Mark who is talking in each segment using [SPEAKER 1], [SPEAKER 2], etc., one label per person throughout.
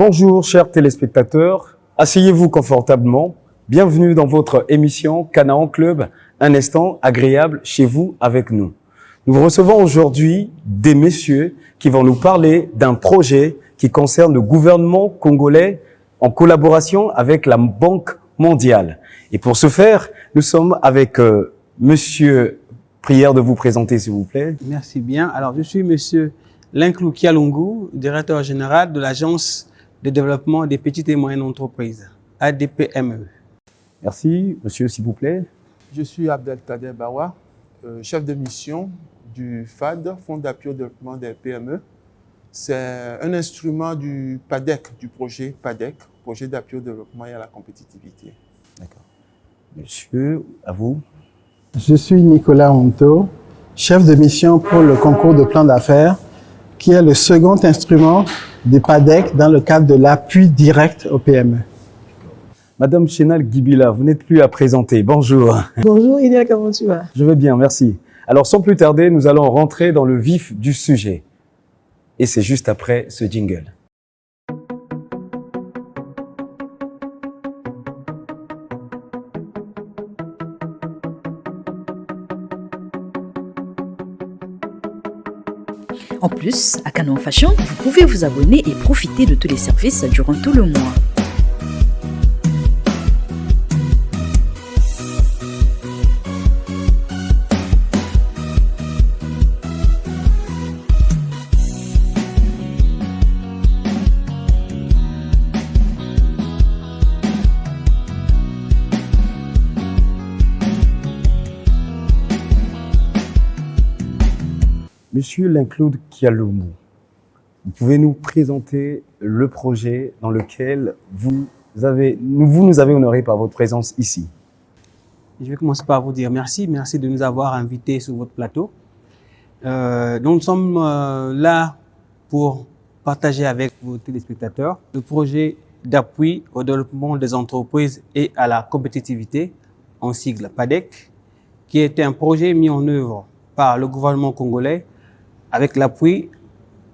[SPEAKER 1] Bonjour chers téléspectateurs, asseyez-vous confortablement. Bienvenue dans votre émission Canaan Club, un instant agréable chez vous avec nous. Nous recevons aujourd'hui des messieurs qui vont nous parler d'un projet qui concerne le gouvernement congolais en collaboration avec la Banque mondiale. Et pour ce faire, nous sommes avec monsieur, prière de vous présenter s'il vous plaît.
[SPEAKER 2] Merci bien. Alors je suis monsieur Linklou Kialungu, directeur général de l'Agence de développement des petites et moyennes entreprises, ADPME.
[SPEAKER 1] Merci, monsieur, s'il vous plaît.
[SPEAKER 3] Je suis Abdelkader Bawa, chef de mission du FAD, Fonds d'appui au développement des PME. C'est un instrument du PADEC, du projet PADEC, projet d'appui au développement et à la compétitivité.
[SPEAKER 1] D'accord. Monsieur, à vous.
[SPEAKER 4] Je suis Nicolas Honto, chef de mission pour le concours de plan d'affaires, qui est le second instrument du PADEC dans le cadre de l'appui direct aux PME.
[SPEAKER 1] Madame Chénal Guibila, vous n'êtes plus à présenter. Bonjour.
[SPEAKER 5] Bonjour Idéal, comment tu vas?
[SPEAKER 1] Je vais bien, merci. Alors sans plus tarder, nous allons rentrer dans le vif du sujet. Et c'est juste après ce jingle.
[SPEAKER 6] En plus, à Canaan Fashion, vous pouvez vous abonner et profiter de tous les services durant tout le mois.
[SPEAKER 1] Monsieur Linklou Kialungu, vous pouvez nous présenter le projet dans lequel vous nous avez honoré par votre présence ici.
[SPEAKER 2] Je vais commencer par vous dire merci de nous avoir invités sur votre plateau. Donc nous sommes là pour partager avec vos téléspectateurs le projet d'appui au développement des entreprises et à la compétitivité, en sigle PADEC, qui était un projet mis en œuvre par le gouvernement congolais avec l'appui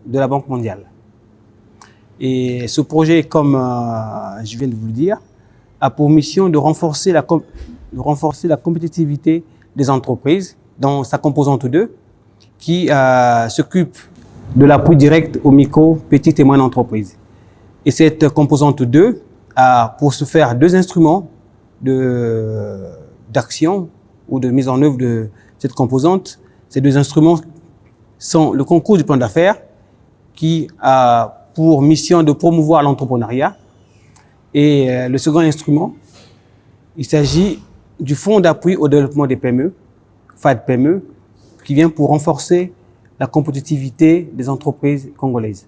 [SPEAKER 2] de la Banque mondiale. Et ce projet, comme je viens de vous le dire, a pour mission de renforcer la compétitivité des entreprises dans sa composante 2, qui s'occupe de l'appui direct aux micro, petites et moyennes entreprises. Et cette composante 2 a pour ce faire deux instruments d'action ou de mise en œuvre de cette composante. Ces deux instruments sont le concours du plan d'affaires, qui a pour mission de promouvoir l'entrepreneuriat. Et le second instrument, il s'agit du Fonds d'appui au développement des PME, FAD-PME, qui vient pour renforcer la compétitivité des entreprises congolaises.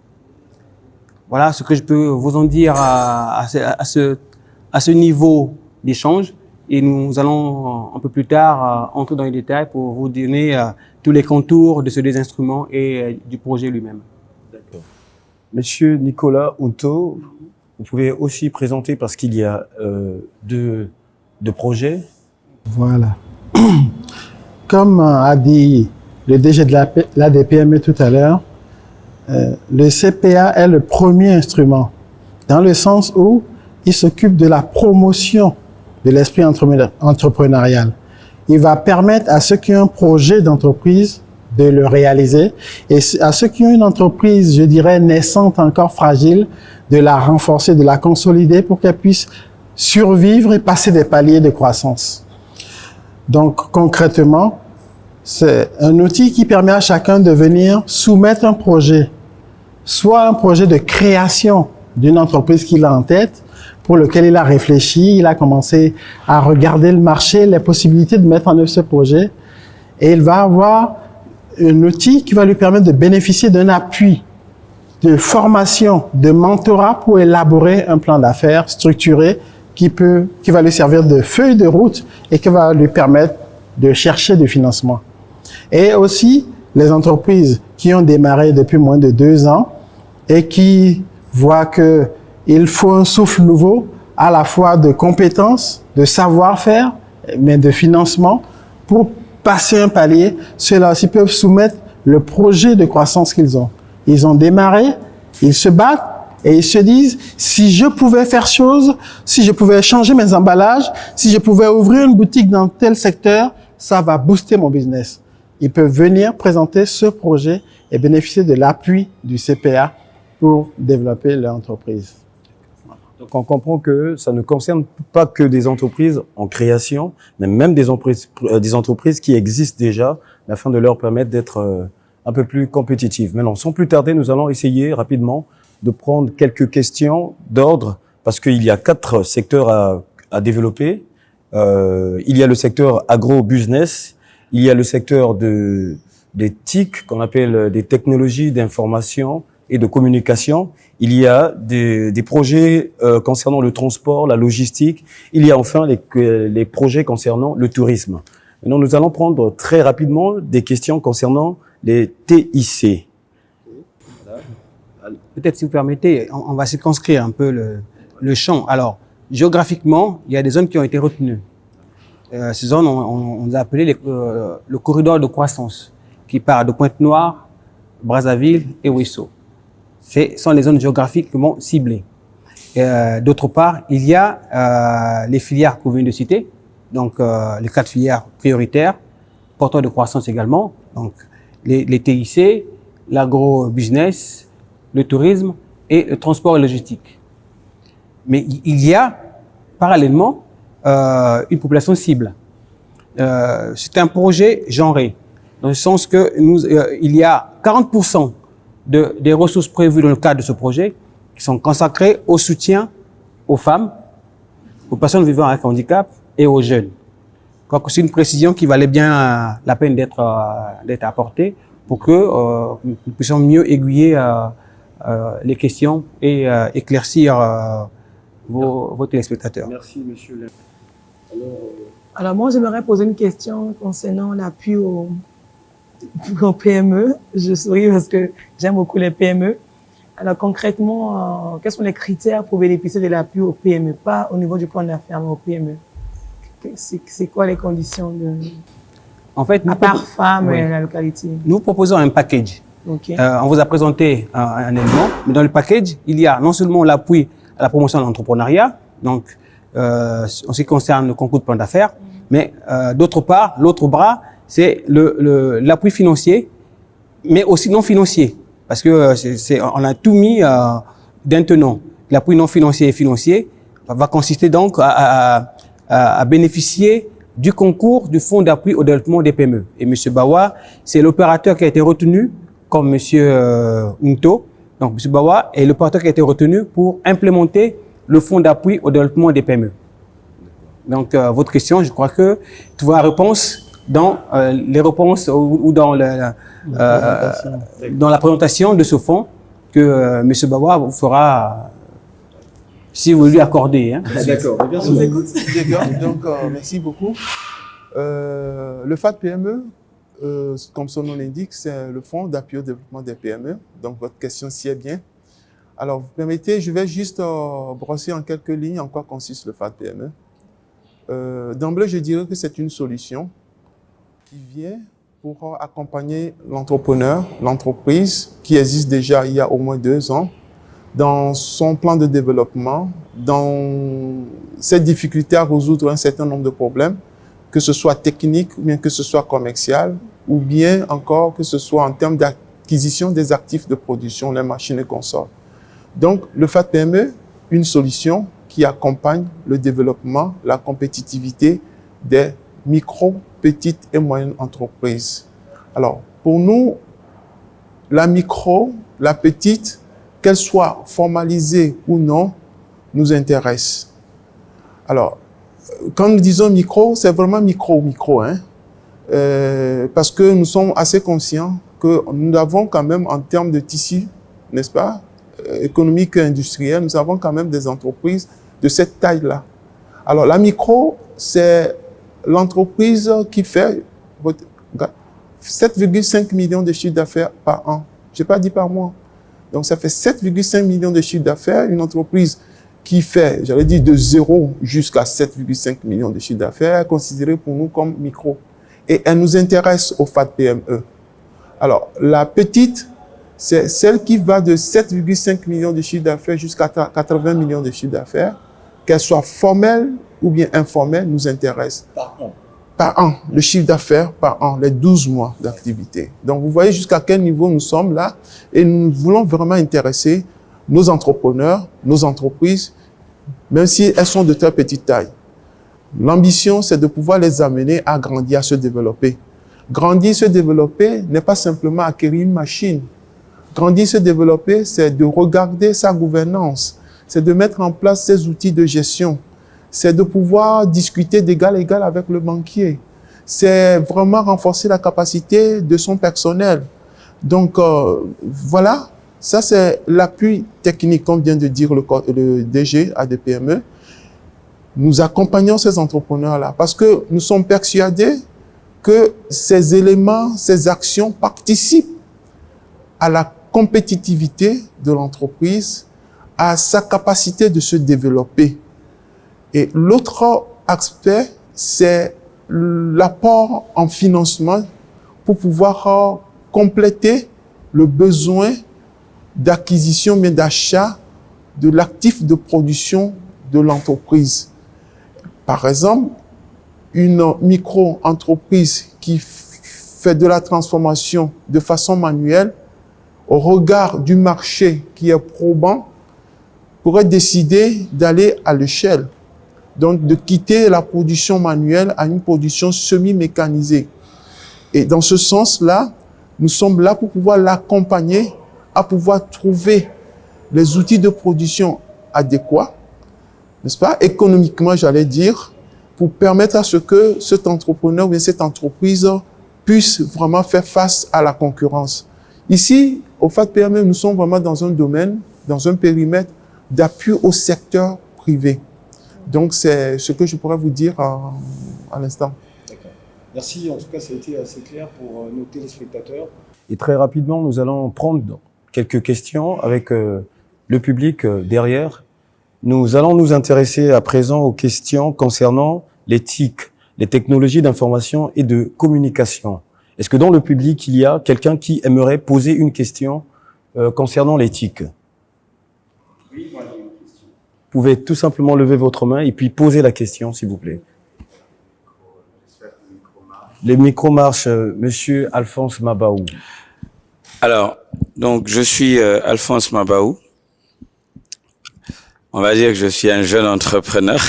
[SPEAKER 2] Voilà ce que je peux vous en dire à ce niveau d'échange. Et nous allons un peu plus tard entrer dans les détails pour vous donner tous les contours de ces deux instruments et du projet lui-même.
[SPEAKER 1] D'accord. Monsieur Nicolas Honto, vous pouvez aussi présenter parce qu'il y a deux projets.
[SPEAKER 4] Voilà. Comme a dit le DG de l'ADPME tout à l'heure, le CPA est le premier instrument, dans le sens où il s'occupe de la promotion de l'esprit entrepreneurial. Il va permettre à ceux qui ont un projet d'entreprise de le réaliser et à ceux qui ont une entreprise, je dirais, naissante, encore fragile, de la renforcer, de la consolider pour qu'elle puisse survivre et passer des paliers de croissance. Donc, concrètement, c'est un outil qui permet à chacun de venir soumettre un projet, soit un projet de création d'une entreprise qu'il a en tête, pour lequel il a réfléchi, il a commencé à regarder le marché, les possibilités de mettre en œuvre ce projet. Et il va avoir un outil qui va lui permettre de bénéficier d'un appui, de formation, de mentorat pour élaborer un plan d'affaires structuré qui va lui servir de feuille de route et qui va lui permettre de chercher du financement. Et aussi, les entreprises qui ont démarré depuis moins de 2 ans et qui voient que il faut un souffle nouveau, à la fois de compétences, de savoir-faire, mais de financement, pour passer un palier. Ceux-là aussi peuvent soumettre le projet de croissance qu'ils ont. Ils ont démarré, ils se battent, Et ils se disent, si je pouvais faire chose, si je pouvais changer mes emballages, si je pouvais ouvrir une boutique dans tel secteur, ça va booster mon business. Ils peuvent venir présenter ce projet et bénéficier de l'appui du CPA pour développer leur entreprise.
[SPEAKER 1] Donc on comprend que ça ne concerne pas que des entreprises en création, mais même des entreprises qui existent déjà, afin de leur permettre d'être un peu plus compétitives. Maintenant, sans plus tarder, nous allons essayer rapidement de prendre quelques questions d'ordre, parce qu'il y a 4 secteurs à développer. Il y a le secteur agro-business, il y a le secteur des TIC, qu'on appelle des technologies d'information et de communication. Il y a des projets concernant le transport, la logistique. Il y a enfin les projets concernant le tourisme. Maintenant, nous allons prendre très rapidement des questions concernant les TIC.
[SPEAKER 2] Peut-être, si vous permettez, on va circonscrire un peu le champ. Alors, géographiquement, il y a des zones qui ont été retenues. Ces zones, on les a appelées le corridor de croissance, qui part de Pointe-Noire, Brazzaville et Ouesso. Ce sont les zones géographiquement ciblées. D'autre part, il y a les filières que vous venez de citer, donc les 4 filières prioritaires, porteurs de croissance également, donc les TIC, l'agro-business, le tourisme et le transport et logistique. Mais il y a parallèlement une population cible. C'est un projet genré, dans le sens que il y a 40% des ressources prévues dans le cadre de ce projet qui sont consacrées au soutien aux femmes, aux personnes vivant avec handicap et aux jeunes. Je crois que c'est une précision qui valait bien la peine d'être apportée pour que nous puissions mieux aiguiller les questions et éclaircir vos téléspectateurs.
[SPEAKER 1] Merci, monsieur.
[SPEAKER 5] Alors moi, j'aimerais poser une question concernant l'appui aux PME. Je souris parce que j'aime beaucoup les PME. Alors concrètement, quels sont les critères pour bénéficier de l'appui aux PME? Pas au niveau du plan d'affaires, mais aux PME. C'est quoi les conditions
[SPEAKER 2] En fait,
[SPEAKER 5] à part femmes
[SPEAKER 2] oui.
[SPEAKER 5] et la localité?
[SPEAKER 2] Nous proposons un package.
[SPEAKER 5] Okay.
[SPEAKER 2] On vous a présenté un élément, mais dans le package, il y a non seulement l'appui à la promotion de l'entrepreneuriat, donc en ce qui concerne le concours de plan d'affaires, mais d'autre part, l'autre bras, c'est l'appui financier, mais aussi non financier, parce que on a tout mis d'un tenant. L'appui non financier et financier va consister donc à bénéficier du concours du Fonds d'appui au développement des PME. Et M. Bawa, c'est l'opérateur qui a été retenu comme M. Nto. Donc, M. Bawa est l'opérateur qui a été retenu pour implémenter le Fonds d'appui au développement des PME. Donc, votre question, je crois que trouver la réponse dans les réponses ou dans la présentation de ce fonds que M. Bawa vous fera, si vous lui accordez. Hein.
[SPEAKER 1] D'accord.
[SPEAKER 3] D'accord, donc merci beaucoup. Le FAD-PME, comme son nom l'indique, c'est le Fonds d'appui au développement des PME. Donc, votre question s'y est bien. Alors, vous permettez, je vais juste brosser en quelques lignes en quoi consiste le FAD-PME. D'emblée, je dirais que c'est une solution qui vient pour accompagner l'entrepreneur, l'entreprise qui existe déjà il y a au moins 2 ans, dans son plan de développement, dans cette difficulté à résoudre un certain nombre de problèmes, que ce soit technique, ou bien que ce soit commercial, ou bien encore que ce soit en termes d'acquisition des actifs de production, les machines et consorts. Donc, le FAD-PME, une solution qui accompagne le développement, la compétitivité des micro, petites et moyennes entreprises. Alors, pour nous, la micro, la petite, qu'elle soit formalisée ou non, nous intéresse. Alors, quand nous disons micro, c'est vraiment micro, hein? Parce que nous sommes assez conscients que nous avons quand même, en termes de tissu, n'est-ce pas, économique et industriel, nous avons quand même des entreprises de cette taille-là. Alors, la micro, c'est l'entreprise qui fait 7,5 millions de chiffres d'affaires par an. Je n'ai pas dit par mois. Donc, ça fait 7,5 millions de chiffres d'affaires. Une entreprise qui fait, j'allais dire, de 0 jusqu'à 7,5 millions de chiffres d'affaires, considérée pour nous comme micro. Et elle nous intéresse au FAD-PME. Alors, la petite, c'est celle qui va de 7,5 millions de chiffre d'affaires jusqu'à 80 millions de chiffre d'affaires, qu'elle soit formelle ou bien informelle, nous intéresse.
[SPEAKER 1] Par an.
[SPEAKER 3] Par an, le chiffre d'affaires par an, les 12 mois d'activité. Donc, vous voyez jusqu'à quel niveau nous sommes là, et nous voulons vraiment intéresser nos entrepreneurs, nos entreprises, même si elles sont de très petite taille. L'ambition, c'est de pouvoir les amener à grandir, à se développer. Grandir, se développer n'est pas simplement acquérir une machine. Grandir, se développer, c'est de regarder sa gouvernance, c'est de mettre en place ses outils de gestion, c'est de pouvoir discuter d'égal à égal avec le banquier. C'est vraiment renforcer la capacité de son personnel. Donc, voilà, ça c'est l'appui technique, comme vient de dire le DG ADPME. Nous accompagnons ces entrepreneurs-là parce que nous sommes persuadés que ces éléments, ces actions participent à la compétitivité de l'entreprise, à sa capacité de se développer. Et l'autre aspect, c'est l'apport en financement pour pouvoir compléter le besoin d'acquisition, mais d'achat de l'actif de production de l'entreprise. Par exemple, une micro-entreprise qui fait de la transformation de façon manuelle, au regard du marché qui est probant, pourrait décider d'aller à l'échelle. Donc, de quitter la production manuelle à une production semi-mécanisée. Et dans ce sens-là, nous sommes là pour pouvoir l'accompagner à pouvoir trouver les outils de production adéquats, n'est-ce pas, économiquement, j'allais dire, pour permettre à ce que cet entrepreneur ou cette entreprise puisse vraiment faire face à la concurrence. Ici, au FAD-PME, nous sommes vraiment dans un domaine, dans un périmètre d'appui au secteur privé. Donc, c'est ce que je pourrais vous dire à l'instant.
[SPEAKER 1] D'accord. Merci. En tout cas, ça a été assez clair pour nos téléspectateurs. Et très rapidement, nous allons prendre quelques questions avec le public derrière. Nous allons nous intéresser à présent aux questions concernant l'éthique, les technologies d'information et de communication. Est-ce que dans le public, il y a quelqu'un qui aimerait poser une question concernant l'éthique? Oui, moi j'ai une question. Vous pouvez tout simplement lever votre main et puis poser la question, s'il vous plaît. Les micros marchent. Monsieur Alphonse Mabaou.
[SPEAKER 7] Alors, donc je suis Alphonse Mabaou. On va dire que je suis un jeune entrepreneur.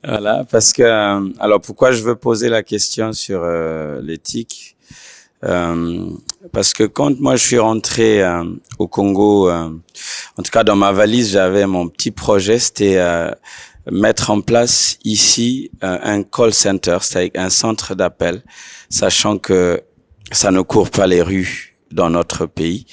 [SPEAKER 7] Voilà, parce que alors pourquoi je veux poser la question sur l'éthique, parce que quand moi je suis rentré au Congo, en tout cas dans ma valise j'avais mon petit projet, c'était mettre en place ici un call center, c'est-à-dire un centre d'appel, sachant que ça ne court pas les rues dans notre pays.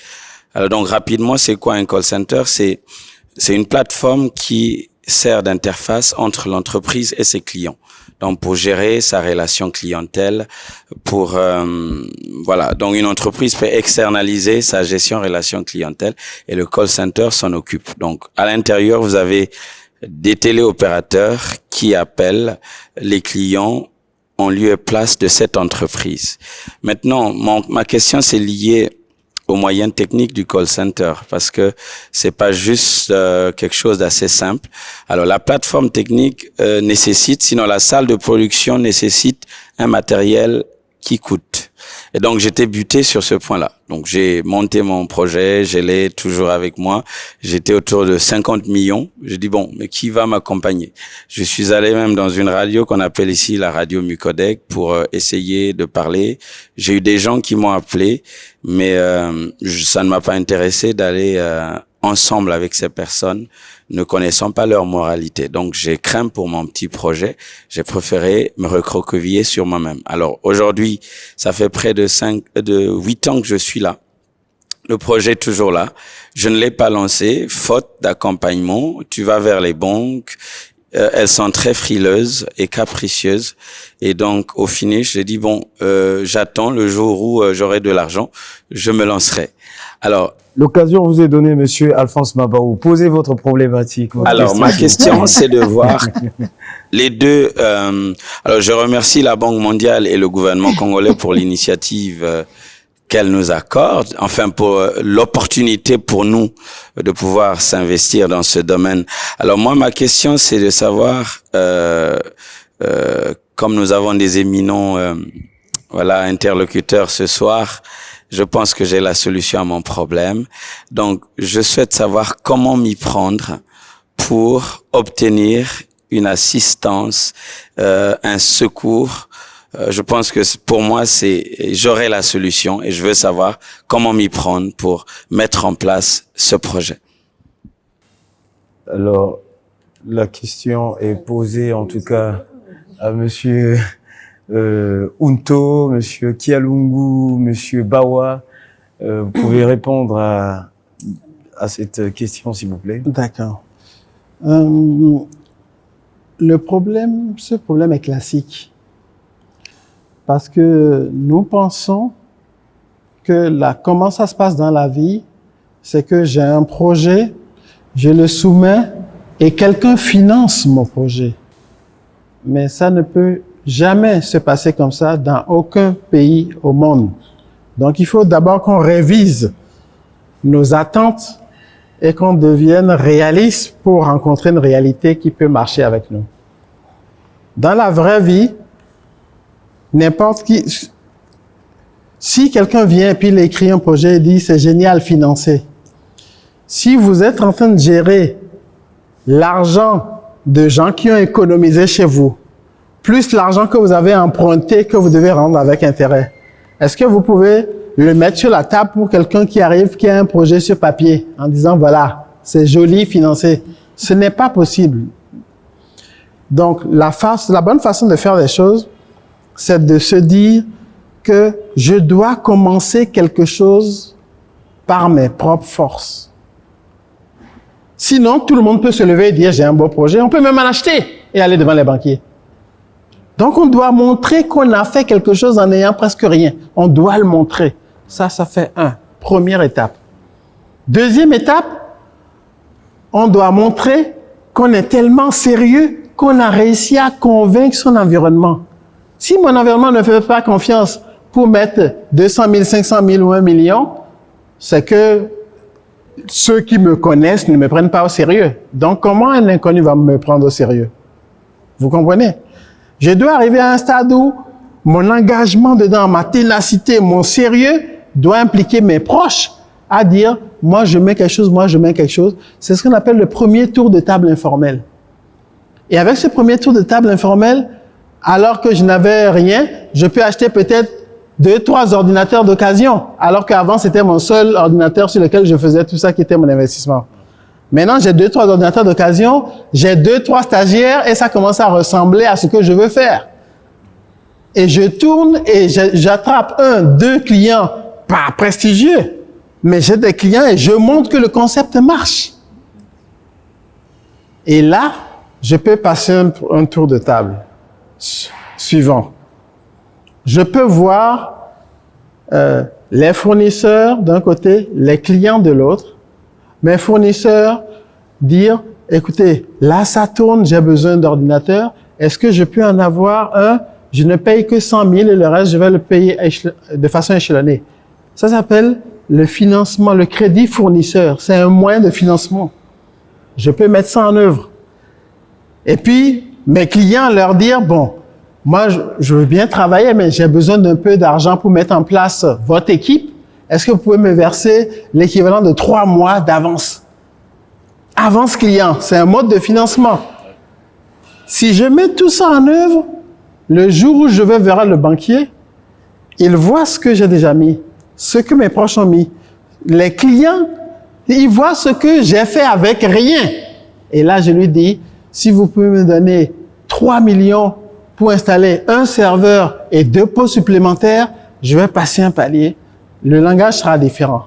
[SPEAKER 7] Alors donc rapidement, c'est quoi un call center? C'est une plateforme qui sert d'interface entre l'entreprise et ses clients. Donc pour gérer sa relation clientèle, pour voilà, donc une entreprise peut externaliser sa gestion relation clientèle et le call center s'en occupe. Donc à l'intérieur, vous avez des téléopérateurs qui appellent les clients en lieu et place de cette entreprise. Maintenant, ma question c'est liée aux moyens techniques du call center, parce que c'est pas juste quelque chose d'assez simple. Alors la plateforme technique nécessite, sinon la salle de production nécessite un matériel qui coûte. Et donc j'étais buté sur ce point-là. Donc j'ai monté mon projet, je l'ai toujours avec moi. J'étais autour de 50 millions. J'ai dit bon, mais qui va m'accompagner? Je suis allé même dans une radio qu'on appelle ici la radio Mucodec pour essayer de parler. J'ai eu des gens qui m'ont appelé, mais ça ne m'a pas intéressé d'aller ensemble avec ces personnes, ne connaissant pas leur moralité. Donc, j'ai craint pour mon petit projet. J'ai préféré me recroqueviller sur moi-même. Alors, aujourd'hui, ça fait près de 8 ans que je suis là. Le projet est toujours là. Je ne l'ai pas lancé, faute d'accompagnement. Tu vas vers les banques. Elles sont très frileuses et capricieuses. Et donc, au finish, j'ai dit, bon, j'attends le jour où j'aurai de l'argent, je me lancerai. Alors,
[SPEAKER 1] l'occasion vous est donnée, monsieur Alphonse Mabaou. Posez votre problématique.
[SPEAKER 7] Ma question, c'est de voir les deux. Alors, je remercie la Banque mondiale et le gouvernement congolais pour l'initiative qu'elle nous accorde, enfin pour l'opportunité pour nous de pouvoir s'investir dans ce domaine. Alors moi, ma question, c'est de savoir, comme nous avons des éminents interlocuteurs ce soir, je pense que j'ai la solution à mon problème. Donc, je souhaite savoir comment m'y prendre pour obtenir une assistance, un secours. Je pense que pour moi, j'aurai la solution et je veux savoir comment m'y prendre pour mettre en place ce projet.
[SPEAKER 1] Alors, la question est posée en tout cas à Monsieur Unto, Monsieur Kialungu, Monsieur Bawa. Vous pouvez répondre à cette question, s'il vous plaît.
[SPEAKER 4] D'accord. Ce problème est classique. Parce que nous pensons que comment ça se passe dans la vie, c'est que j'ai un projet, je le soumets et quelqu'un finance mon projet. Mais ça ne peut jamais se passer comme ça dans aucun pays au monde. Donc il faut d'abord qu'on révise nos attentes et qu'on devienne réaliste pour rencontrer une réalité qui peut marcher avec nous. Dans la vraie vie, n'importe qui, si quelqu'un vient et puis il écrit un projet et dit c'est génial, financé. Si vous êtes en train de gérer l'argent de gens qui ont économisé chez vous, plus l'argent que vous avez emprunté que vous devez rendre avec intérêt, est-ce que vous pouvez le mettre sur la table pour quelqu'un qui arrive, qui a un projet sur papier, en disant voilà, c'est joli, financé? Ce n'est pas possible. Donc, la bonne façon de faire les choses, c'est de se dire que je dois commencer quelque chose par mes propres forces. Sinon, tout le monde peut se lever et dire j'ai un beau projet. On peut même en acheter et aller devant les banquiers. Donc, on doit montrer qu'on a fait quelque chose en n'ayant presque rien. On doit le montrer. Ça fait première étape. Deuxième étape, on doit montrer qu'on est tellement sérieux qu'on a réussi à convaincre son environnement. Si mon environnement ne fait pas confiance pour mettre 200 000, 500 000 ou 1 million, c'est que ceux qui me connaissent ne me prennent pas au sérieux. Donc, comment un inconnu va me prendre au sérieux? Vous comprenez? Je dois arriver à un stade où mon engagement dedans, ma ténacité, mon sérieux doit impliquer mes proches à dire « moi, je mets quelque chose, moi, je mets quelque chose ». C'est ce qu'on appelle le premier tour de table informel. Et avec ce premier tour de table informel, alors que je n'avais rien, je peux acheter peut-être 2-3 ordinateurs d'occasion, alors qu'avant, c'était mon seul ordinateur sur lequel je faisais tout ça qui était mon investissement. Maintenant, j'ai 2-3 ordinateurs d'occasion, j'ai 2-3 stagiaires et ça commence à ressembler à ce que je veux faire. Et je tourne et j'attrape 1-2 clients, pas prestigieux, mais j'ai des clients et je montre que le concept marche. Et là, je peux passer un tour de table suivant. Je peux voir les fournisseurs d'un côté, les clients de l'autre. Mes fournisseurs dire, écoutez, là ça tourne, j'ai besoin d'ordinateur. Est-ce que je peux en avoir un? Je ne paye que 100 000 et le reste, je vais le payer de façon échelonnée. Ça s'appelle le financement, le crédit fournisseur. C'est un moyen de financement. Je peux mettre ça en œuvre. Et puis, mes clients leur dire, bon, moi, je veux bien travailler, mais j'ai besoin d'un peu d'argent pour mettre en place votre équipe. Est-ce que vous pouvez me verser l'équivalent de 3 mois d'avance? Avance client, c'est un mode de financement. Si je mets tout ça en œuvre, le jour où je vais vers le banquier, il voit ce que j'ai déjà mis, ce que mes proches ont mis. Les clients, ils voient ce que j'ai fait avec rien. Et là, je lui dis, si vous pouvez me donner 3 millions pour installer un serveur et 2 postes supplémentaires, je vais passer un palier. Le langage sera différent.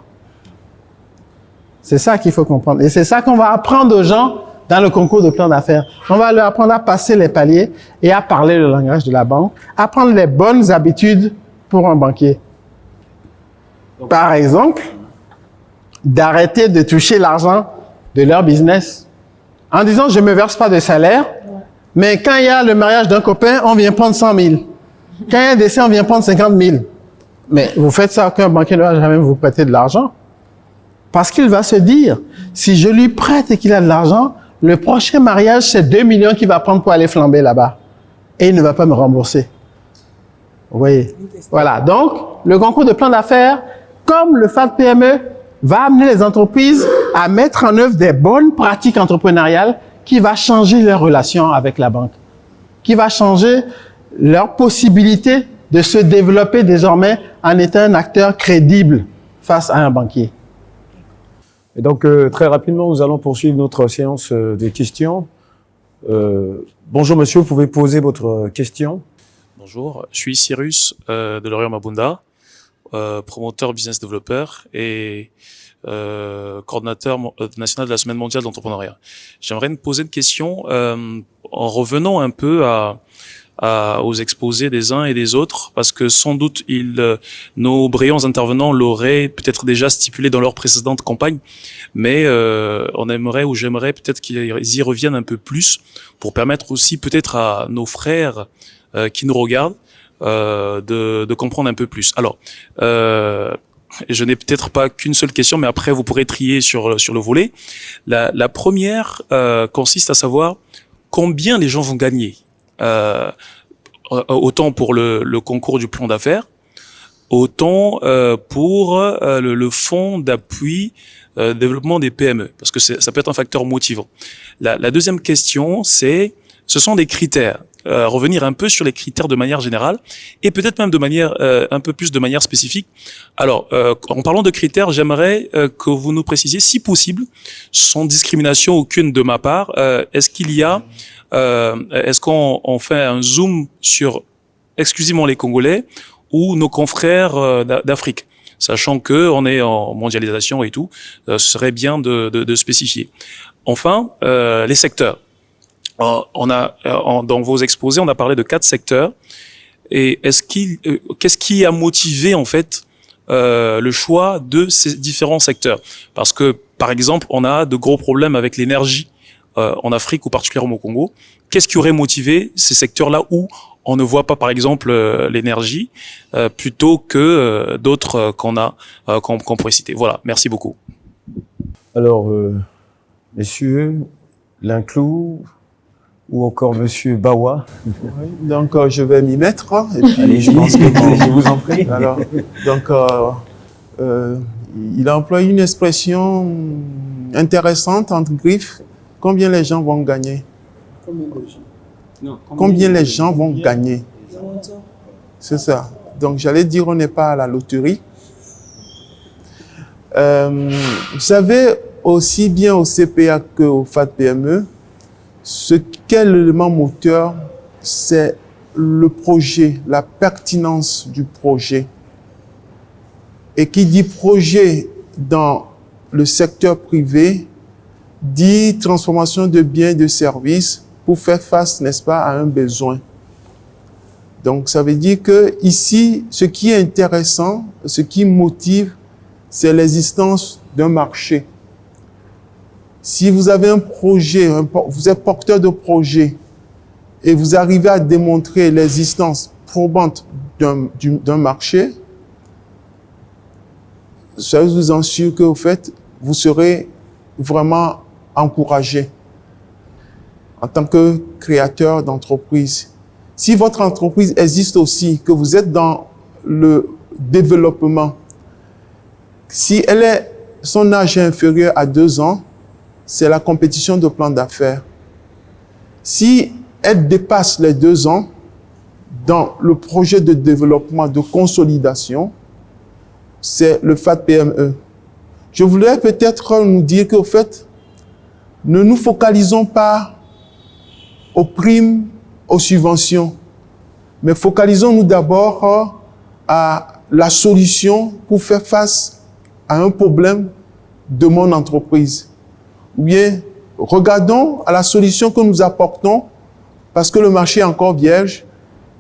[SPEAKER 4] C'est ça qu'il faut comprendre. Et c'est ça qu'on va apprendre aux gens dans le concours de plan d'affaires. On va leur apprendre à passer les paliers et à parler le langage de la banque, apprendre les bonnes habitudes pour un banquier. Par exemple, d'arrêter de toucher l'argent de leur business en disant « je ne me verse pas de salaire », mais quand il y a le mariage d'un copain, on vient prendre 100 000. Quand il y a un décès, on vient prendre 50 000. Mais vous faites ça qu'un banquier ne va jamais vous prêter de l'argent. Parce qu'il va se dire, si je lui prête et qu'il a de l'argent, le prochain mariage, c'est 2 millions qu'il va prendre pour aller flamber là-bas. Et il ne va pas me rembourser. Vous voyez? Voilà. Donc, le concours de plan d'affaires, comme le FAD PME, va amener les entreprises à mettre en œuvre des bonnes pratiques entrepreneuriales qui va changer leur relation avec la banque, qui va changer leur possibilité de se développer désormais en étant un acteur crédible face à un banquier.
[SPEAKER 1] Et donc, très rapidement, nous allons poursuivre notre séance de questions. Bonjour monsieur, vous pouvez poser votre question.
[SPEAKER 8] Bonjour, je suis Cyrus de Laurier Mabunda, promoteur business développeur et coordonnateur national de la Semaine mondiale d'entrepreneuriat. J'aimerais me poser une question en revenant un peu aux exposés des uns et des autres, parce que sans doute nos brillants intervenants l'auraient peut-être déjà stipulé dans leur précédente campagne, mais j'aimerais peut-être qu'ils y reviennent un peu plus pour permettre aussi peut-être à nos frères qui nous regardent de comprendre un peu plus. Alors, je n'ai peut-être pas qu'une seule question, mais après vous pourrez trier sur le volet. La première consiste à savoir combien les gens vont gagner. Autant pour le concours du plan d'affaires, autant pour le fonds d'appui développement des PME, parce que ça peut être un facteur motivant. La deuxième question, ce sont des critères. Revenir un peu sur les critères de manière générale et peut-être même de manière un peu plus de manière spécifique. Alors, en parlant de critères, j'aimerais que vous nous précisiez, si possible, sans discrimination aucune de ma part, est-ce qu'on fait un zoom sur exclusivement les Congolais ou nos confrères d'Afrique, sachant que on est en mondialisation et tout, ce serait bien de spécifier. Enfin, les secteurs. Dans vos exposés, on a parlé de 4 secteurs. Et qu'est-ce qui a motivé en fait le choix de ces différents secteurs? Parce que, par exemple, on a de gros problèmes avec l'énergie en Afrique ou particulièrement au Congo. Qu'est-ce qui aurait motivé ces secteurs-là où on ne voit pas, par exemple, l'énergie plutôt que d'autres qu'on pourrait citer? Voilà, merci beaucoup.
[SPEAKER 1] Alors, messieurs, Linclou ou encore monsieur Bawa.
[SPEAKER 3] Oui, donc, je vais m'y mettre. Et puis,
[SPEAKER 1] allez, je pense que je vous en prie.
[SPEAKER 3] Alors, donc, il a employé une expression intéressante entre griffes. Combien les gens vont gagner? Combien les gens vont gagner? C'est ça. Donc, j'allais dire, on n'est pas à la loterie. Vous savez, aussi bien au CPA qu'au FAD PME, ce qu'est l'élément moteur, c'est le projet, la pertinence du projet. Et qui dit projet dans le secteur privé, dit transformation de biens et de services pour faire face, n'est-ce pas, à un besoin. Donc, ça veut dire que ici, ce qui est intéressant, ce qui motive, c'est l'existence d'un marché. Si vous avez un projet, vous êtes porteur de projet et vous arrivez à démontrer l'existence probante d'un marché, ça vous assure que, au fait, vous serez vraiment encouragé en tant que créateur d'entreprise. Si votre entreprise existe aussi, que vous êtes dans le développement, si son âge est inférieur à 2 ans, c'est la compétition de plan d'affaires. Si elle dépasse les 2 ans dans le projet de développement, de consolidation, c'est le FAD PME. Je voudrais peut-être nous dire qu'au fait, ne nous focalisons pas aux primes, aux subventions, mais focalisons-nous d'abord à la solution pour faire face à un problème de mon entreprise. Ou bien, regardons à la solution que nous apportons, parce que le marché est encore vierge,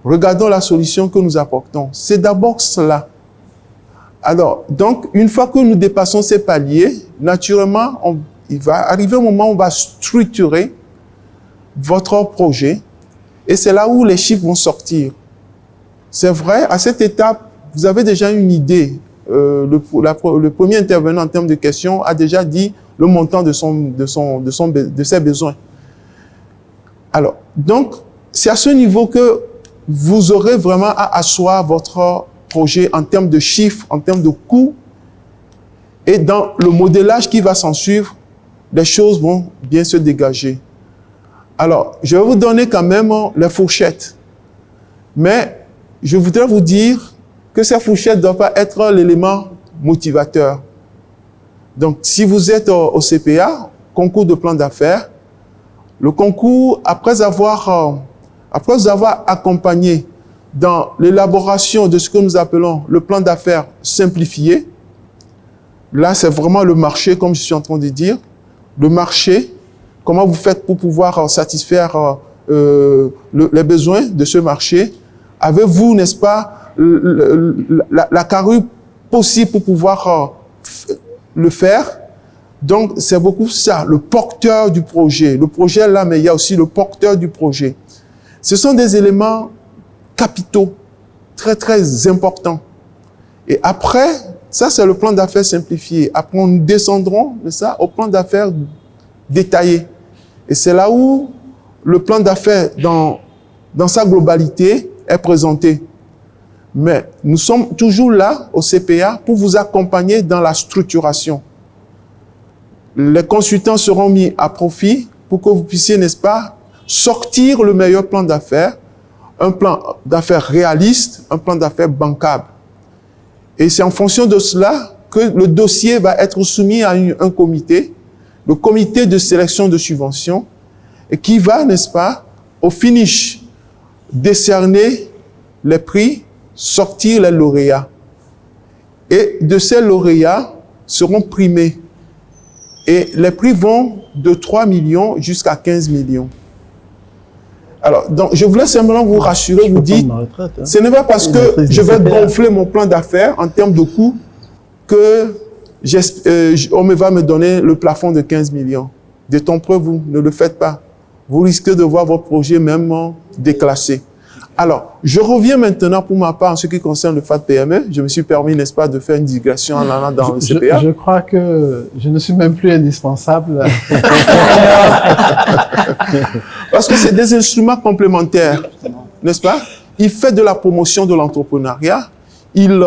[SPEAKER 3] regardons la solution que nous apportons. C'est d'abord cela. Alors, donc, une fois que nous dépassons ces paliers, naturellement, il va arriver un moment où on va structurer votre projet, et c'est là où les chiffres vont sortir. C'est vrai, à cette étape, vous avez déjà une idée. Le premier intervenant en termes de questions a déjà dit le montant de ses besoins. Alors, donc, c'est à ce niveau que vous aurez vraiment à asseoir votre projet en termes de chiffres, en termes de coûts. Et dans le modélage qui va s'en suivre, les choses vont bien se dégager. Alors, je vais vous donner quand même les fourchettes. Mais je voudrais vous dire que ces fourchettes ne doivent pas être l'élément motivateur. Donc, si vous êtes au CPA, concours de plan d'affaires, le concours, après vous avoir accompagné dans l'élaboration de ce que nous appelons le plan d'affaires simplifié, là, c'est vraiment le marché, comme je suis en train de dire, le marché, comment vous faites pour pouvoir satisfaire les besoins de ce marché. Avez-vous, n'est-ce pas, la carrure possible pour pouvoir le faire? Donc, c'est beaucoup ça, le porteur du projet. Le projet là, mais il y a aussi le porteur du projet. Ce sont des éléments capitaux, très, très importants. Et après, ça, c'est le plan d'affaires simplifié. Après, nous descendrons de ça au plan d'affaires détaillé. Et c'est là où le plan d'affaires, dans sa globalité, est présenté. Mais nous sommes toujours là, au CPA, pour vous accompagner dans la structuration. Les consultants seront mis à profit pour que vous puissiez, n'est-ce pas, sortir le meilleur plan d'affaires, un plan d'affaires réaliste, un plan d'affaires bancable. Et c'est en fonction de cela que le dossier va être soumis à un comité, le comité de sélection de subventions, et qui va, n'est-ce pas, au finish, décerner les prix, sortir les lauréats. Et de ces lauréats seront primés. Et les prix vont de 3 millions jusqu'à 15 millions. Alors, donc, je voulais simplement vous rassurer, vous dire, ce n'est pas parce que je vais gonfler mon plan d'affaires en termes de coûts que on va me donner le plafond de 15 millions. Détrompez-vous, ne le faites pas. Vous risquez de voir votre projet même déclassé. Alors, je reviens maintenant pour ma part en ce qui concerne le FAD-PME. Je me suis permis, n'est-ce pas, de faire une digression en allant dans le CPA.
[SPEAKER 4] Je crois que je ne suis même plus indispensable.
[SPEAKER 3] Parce que c'est des instruments complémentaires, n'est-ce pas? Il fait de la promotion de l'entrepreneuriat. Il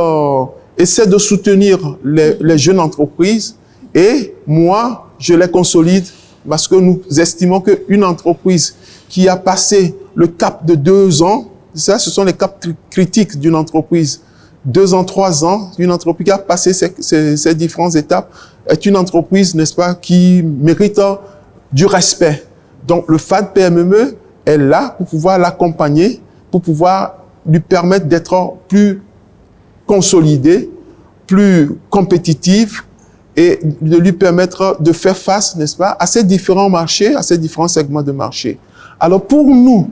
[SPEAKER 3] essaie de soutenir les jeunes entreprises. Et moi, je les consolide parce que nous estimons qu'une entreprise qui a passé le cap de 2 ans, ça, ce sont les caps critiques d'une entreprise. 2 ans, 3 ans, une entreprise qui a passé ces différentes étapes est une entreprise, n'est-ce pas, qui mérite du respect. Donc, le FAD-PME est là pour pouvoir l'accompagner, pour pouvoir lui permettre d'être plus consolidé, plus compétitif et de lui permettre de faire face, n'est-ce pas, à ces différents marchés, à ces différents segments de marché. Alors, pour nous,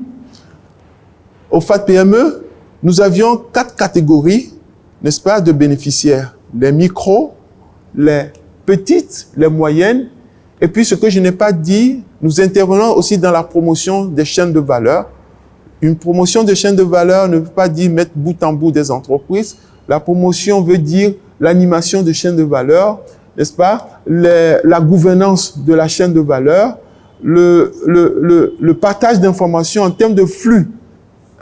[SPEAKER 3] au FAD-PME, nous avions 4 catégories, n'est-ce pas, de bénéficiaires. Les micros, les petites, les moyennes. Et puis, ce que je n'ai pas dit, nous intervenons aussi dans la promotion des chaînes de valeur. Une promotion de chaîne de valeur ne veut pas dire mettre bout en bout des entreprises. La promotion veut dire l'animation de chaînes de valeur, n'est-ce pas, la gouvernance de la chaîne de valeur, le partage d'informations en termes de flux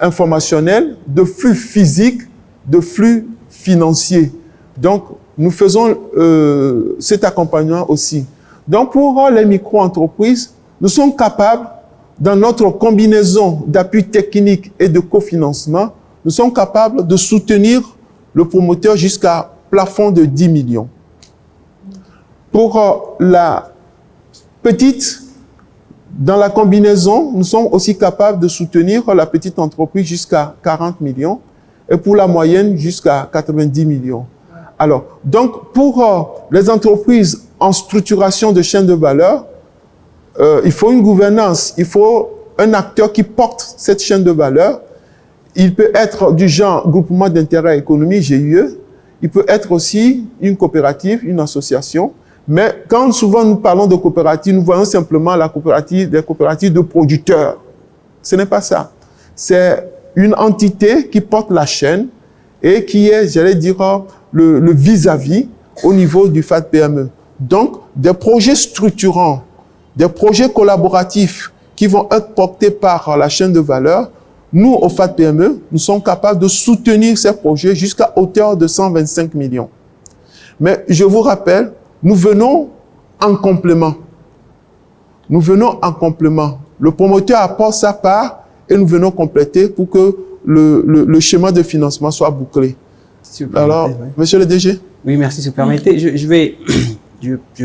[SPEAKER 3] informationnels, de flux physiques, de flux financiers. Donc, nous faisons cet accompagnement aussi. Donc, pour les micro-entreprises, nous sommes capables, dans notre combinaison d'appui technique et de cofinancement, nous sommes capables de soutenir le promoteur jusqu'à plafond de 10 millions. Pour la petite, dans la combinaison, nous sommes aussi capables de soutenir la petite entreprise jusqu'à 40 millions et pour la moyenne jusqu'à 90 millions. Alors, donc, pour les entreprises en structuration de chaîne de valeur, il faut une gouvernance, il faut un acteur qui porte cette chaîne de valeur. Il peut être du genre groupement d'intérêt économique, GIE. Il peut être aussi une coopérative, une association. Mais quand souvent nous parlons de coopérative, nous voyons simplement la coopérative, des coopératives de producteurs. Ce n'est pas ça. C'est une entité qui porte la chaîne et qui est, j'allais dire, le vis-à-vis au niveau du FAD PME. Donc, des projets structurants, des projets collaboratifs qui vont être portés par la chaîne de valeur. Nous, au FAD PME, nous sommes capables de soutenir ces projets jusqu'à hauteur de 125 millions. Mais je vous rappelle, nous venons en complément. Nous venons en complément. Le promoteur apporte sa part et nous venons compléter pour que le schéma de financement soit bouclé. Alors, monsieur le DG.
[SPEAKER 2] Oui, merci, si vous permettez. Je vais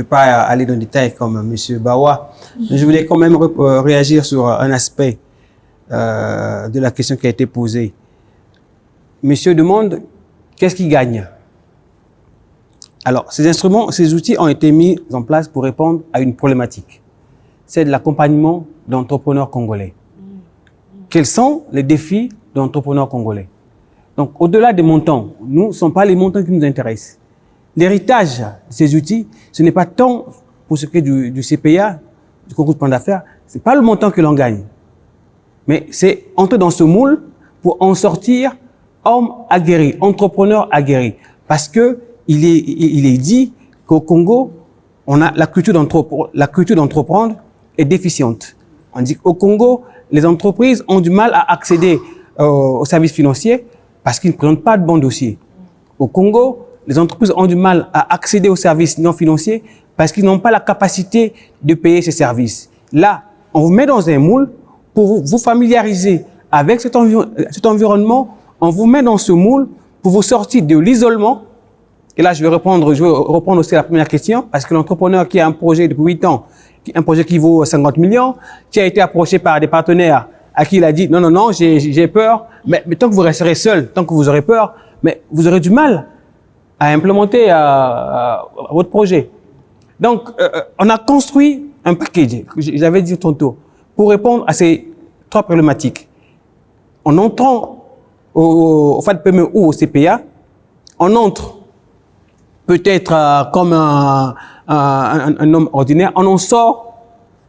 [SPEAKER 2] pas aller dans le détail comme monsieur Bawa, mais je voulais quand même réagir sur un aspect de la question qui a été posée. Monsieur demande, qu'est-ce qui gagne? Alors, ces instruments, ces outils ont été mis en place pour répondre à une problématique. C'est de l'accompagnement d'entrepreneurs congolais. Quels sont les défis d'entrepreneurs congolais? Donc, au-delà des montants, nous, ce ne sont pas les montants qui nous intéressent. L'héritage de ces outils, ce n'est pas tant pour ce qui est du CPA, du concours de plan d'affaires, ce n'est pas le montant que l'on gagne. Mais c'est entrer dans ce moule pour en sortir homme aguerri, entrepreneur aguerri. Parce que il est dit qu'au Congo, on a la culture d'entreprendre est déficiente. On dit qu'au Congo, les entreprises ont du mal à accéder aux services financiers parce qu'ils ne présentent pas de bons dossiers. Au Congo, les entreprises ont du mal à accéder aux services non financiers parce qu'ils n'ont pas la capacité de payer ces services. Là, on vous met dans un moule pour vous familiariser avec cet environnement. On vous met dans ce moule pour vous sortir de l'isolement. Et là, je vais reprendre aussi la première question, parce que l'entrepreneur qui a un projet depuis 8 ans, un projet qui vaut 50 millions, qui a été approché par des partenaires à qui il a dit « Non, j'ai peur, mais tant que vous resterez seul, tant que vous aurez peur, mais vous aurez du mal à implémenter votre projet. » Donc, on a construit un package, j'avais dit tantôt, pour répondre à ces 3 problématiques. En entrant au FAD PME ou au CPA, on entre peut-être comme un homme ordinaire, on en sort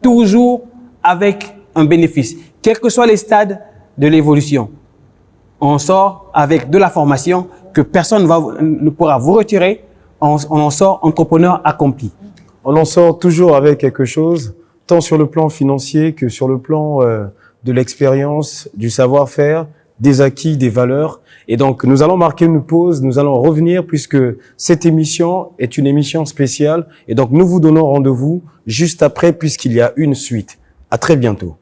[SPEAKER 2] toujours avec un bénéfice, quels que soient les stades de l'évolution. On sort avec de la formation que personne ne pourra vous retirer, on en sort entrepreneur accompli.
[SPEAKER 1] On en sort toujours avec quelque chose, tant sur le plan financier que sur le plan de l'expérience, du savoir-faire, des acquis, des valeurs. Et donc, nous allons marquer une pause, nous allons revenir puisque cette émission est une émission spéciale. Et donc, nous vous donnons rendez-vous juste après puisqu'il y a une suite. À très bientôt.